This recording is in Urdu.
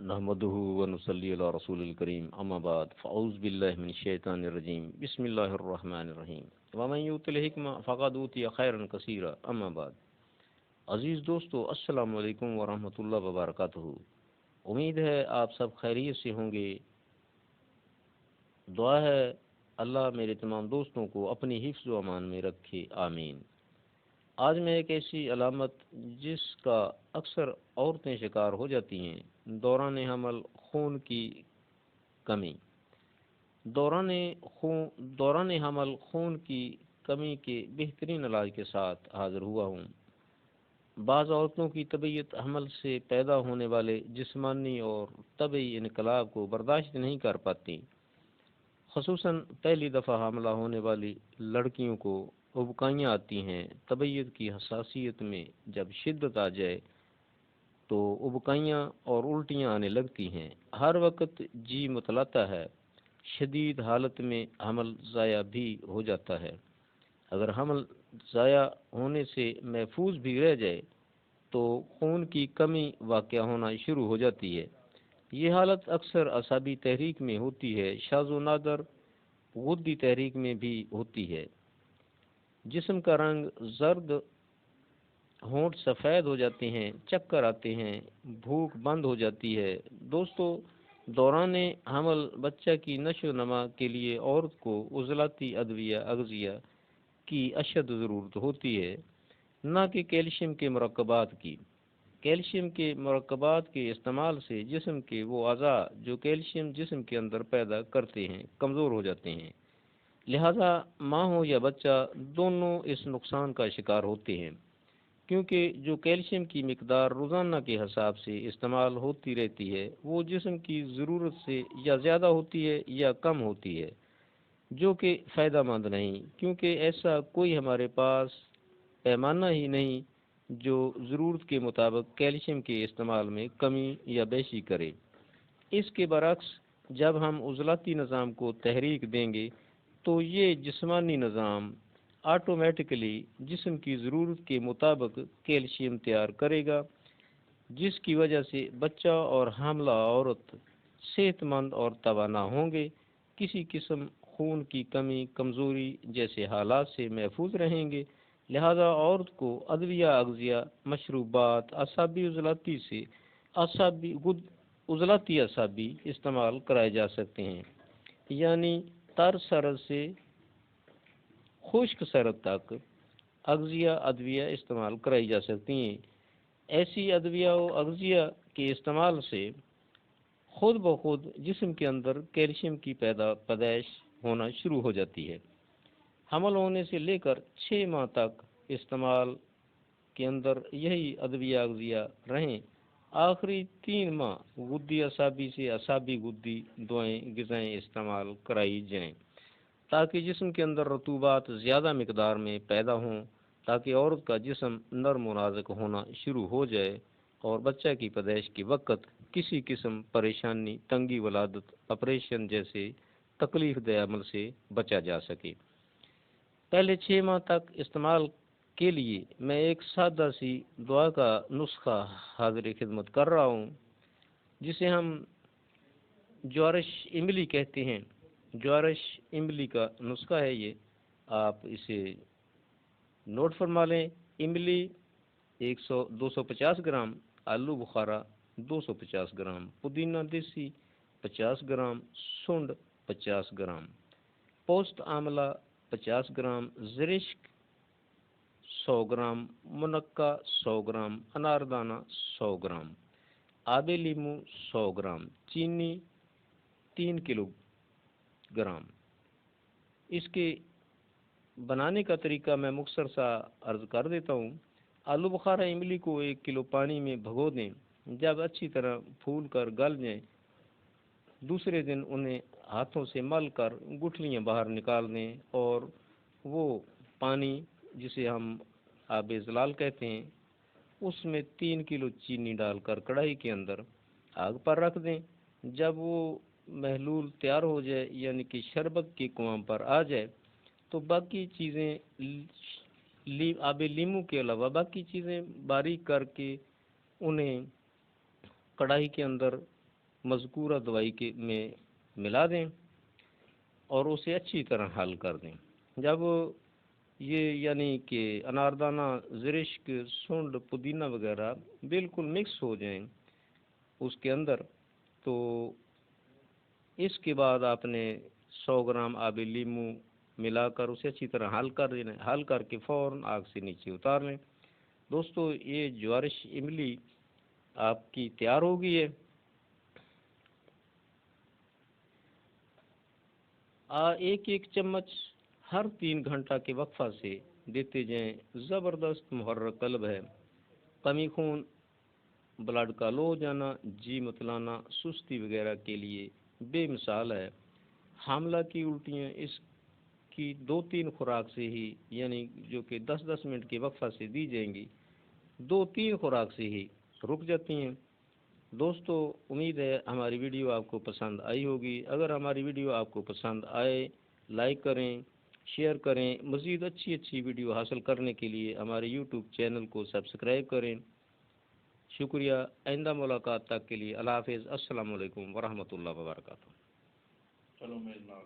نحمده ونصلي على رسول الكريم اما بعد فاعوذ بالله من الشيطان الرجيم بسم الله الرحمن الرحیم ومن یؤت الحکمة فقد اوتی خیرا کثیرا اما بعد۔ عزیز دوستو، السلام علیکم ورحمۃ اللہ وبرکاتہ۔ امید ہے آپ سب خیریت سے ہوں گے۔ دعا ہے اللہ میرے تمام دوستوں کو اپنی حفظ و امان میں رکھے، آمین۔ آج میں ایک ایسی علامت جس کا اکثر عورتیں شکار ہو جاتی ہیں، دوران حمل خون کی کمی۔ دوران حمل خون کی کمی کے بہترین علاج کے ساتھ حاضر ہوا ہوں۔ بعض عورتوں کی طبیعت حمل سے پیدا ہونے والے جسمانی اور طبعی انقلاب کو برداشت نہیں کر پاتی۔ خصوصاً پہلی دفعہ حاملہ ہونے والی لڑکیوں کو ابکائیاں آتی ہیں۔ طبیعت کی حساسیت میں جب شدت آ جائے تو ابکائیاں اور الٹیاں آنے لگتی ہیں۔ ہر وقت جی متلاتا ہے۔ شدید حالت میں حمل ضائع بھی ہو جاتا ہے۔ اگر حمل ضائع ہونے سے محفوظ بھی رہ جائے تو خون کی کمی واقع ہونا شروع ہو جاتی ہے۔ یہ حالت اکثر اعصابی تحریک میں ہوتی ہے، شاذ و نادر غدی تحریک میں بھی ہوتی ہے۔ جسم کا رنگ زرد، ہونٹ سفید ہو جاتے ہیں، چکر آتے ہیں، بھوک بند ہو جاتی ہے۔ دوستو، دوران حمل بچہ کی نشو و نما کے لیے عورت کو عضلاتی ادویہ اغذیہ کی اشد ضرورت ہوتی ہے، نہ کہ کیلشیم کے مرکبات کی۔ کیلشیم کے مرکبات کے استعمال سے جسم کے وہ اعضاء جو کیلشیم جسم کے اندر پیدا کرتے ہیں کمزور ہو جاتے ہیں، لہذا ماں ہو یا بچہ دونوں اس نقصان کا شکار ہوتے ہیں، کیونکہ جو کیلشیم کی مقدار روزانہ کے حساب سے استعمال ہوتی رہتی ہے وہ جسم کی ضرورت سے یا زیادہ ہوتی ہے یا کم ہوتی ہے، جو کہ فائدہ مند نہیں، کیونکہ ایسا کوئی ہمارے پاس پیمانہ ہی نہیں جو ضرورت کے مطابق کیلشیم کے استعمال میں کمی یا بیشی کرے۔ اس کے برعکس جب ہم عضلاتی نظام کو تحریک دیں گے تو یہ جسمانی نظام آٹومیٹکلی جسم کی ضرورت کے مطابق کیلشیم تیار کرے گا، جس کی وجہ سے بچہ اور حاملہ عورت صحت مند اور توانا ہوں گے، کسی قسم خون کی کمی کمزوری جیسے حالات سے محفوظ رہیں گے۔ لہذا عورت کو ادویہ اغذیہ مشروبات عضلاتی اعصابی استعمال کرائے جا سکتے ہیں، یعنی تر سرد سے خشک سرد تک اغذیہ ادویہ استعمال کرائی جا سکتی ہیں۔ ایسی ادویہ و اغذیہ کے استعمال سے خود بخود جسم کے اندر کیلشیم کی پیدائش ہونا شروع ہو جاتی ہے۔ حمل ہونے سے لے کر 6 ماہ تک استعمال کے اندر یہی ادویہ اغذیہ رہیں۔ آخری 3 ماہ غدی اعصابی سے اعصابی غدی دعائیں غذائیں استعمال کرائی جائیں تاکہ جسم کے اندر رطوبات زیادہ مقدار میں پیدا ہوں، تاکہ عورت کا جسم نرم و نازک ہونا شروع ہو جائے اور بچہ کی پیدائش کے وقت کسی قسم پریشانی، تنگی ولادت، آپریشن جیسے تکلیف دہ عمل سے بچا جا سکے۔ پہلے 6 ماہ تک استعمال کے لیے میں ایک سادہ سی دعا کا نسخہ حاضر خدمت کر رہا ہوں، جسے ہم جوارش املی کہتے ہیں۔ جوارش املی کا نسخہ ہے یہ، آپ اسے نوٹ فرما لیں۔ املی 250 گرام، آلو بخارا 250 گرام، پودینہ دیسی 50 گرام، سنڈ 50 گرام، پوست آملہ 50 گرام، زرشک 100 گرام، منقع 100 گرام، اناردانہ 100 گرام، آب لیمو 100 گرام، چینی 3 کلو گرام۔ اس کے بنانے کا طریقہ میں مختصر سا عرض کر دیتا ہوں۔ آلو بخارا املی کو 1 کلو پانی میں بھگو دیں۔ جب اچھی طرح پھول کر گل جائیں، دوسرے دن انہیں ہاتھوں سے مل کر گٹھلیاں باہر نکال دیں اور وہ پانی جسے ہم آب زلال کہتے ہیں اس میں 3 کلو چینی ڈال کر کڑھائی کے اندر آگ پر رکھ دیں۔ جب وہ محلول تیار ہو جائے، یعنی کہ شربت کے قوام پر آ جائے، تو باقی چیزیں آب لیمو کے علاوہ باقی چیزیں باریک کر کے انہیں کڑھائی کے اندر مذکورہ دوائی کے میں ملا دیں اور اسے اچھی طرح حل کر دیں۔ جب یہ یعنی کہ اناردانہ، زرشک، سونڈ، پودینہ وغیرہ بالکل مکس ہو جائیں اس کے اندر، تو اس کے بعد آپ نے 100 گرام آب لیمو ملا کر اسے اچھی طرح حل کر دینا، حل کر کے فوراً آگ سے نیچے اتار لیں۔ دوستو یہ جوارش املی آپ کی تیار ہو گئی ہے۔ ایک ایک چمچ ہر 3 گھنٹہ کے وقفہ سے دیتے جائیں، زبردست محرک قلب ہے۔ کمی خون، بلڈ کا لو ہو جانا، جی متلانا، سستی وغیرہ کے لیے بے مثال ہے۔ حاملہ کی الٹیاں اس کی 2-3 خوراک سے ہی، یعنی جو کہ 10-10 منٹ کے وقفہ سے دی جائیں گی، 2-3 خوراک سے ہی رک جاتی ہیں۔ دوستو امید ہے ہماری ویڈیو آپ کو پسند آئی ہوگی۔ اگر ہماری ویڈیو آپ کو پسند آئے، لائک کریں، شیئر کریں۔ مزید اچھی ویڈیو حاصل کرنے کے لیے ہمارے یوٹیوب چینل کو سبسکرائب کریں۔ شکریہ۔ آئندہ ملاقات تک کے لیے اللہ حافظ۔ السلام علیکم ورحمۃ اللہ وبرکاتہ۔ چلو میرے نال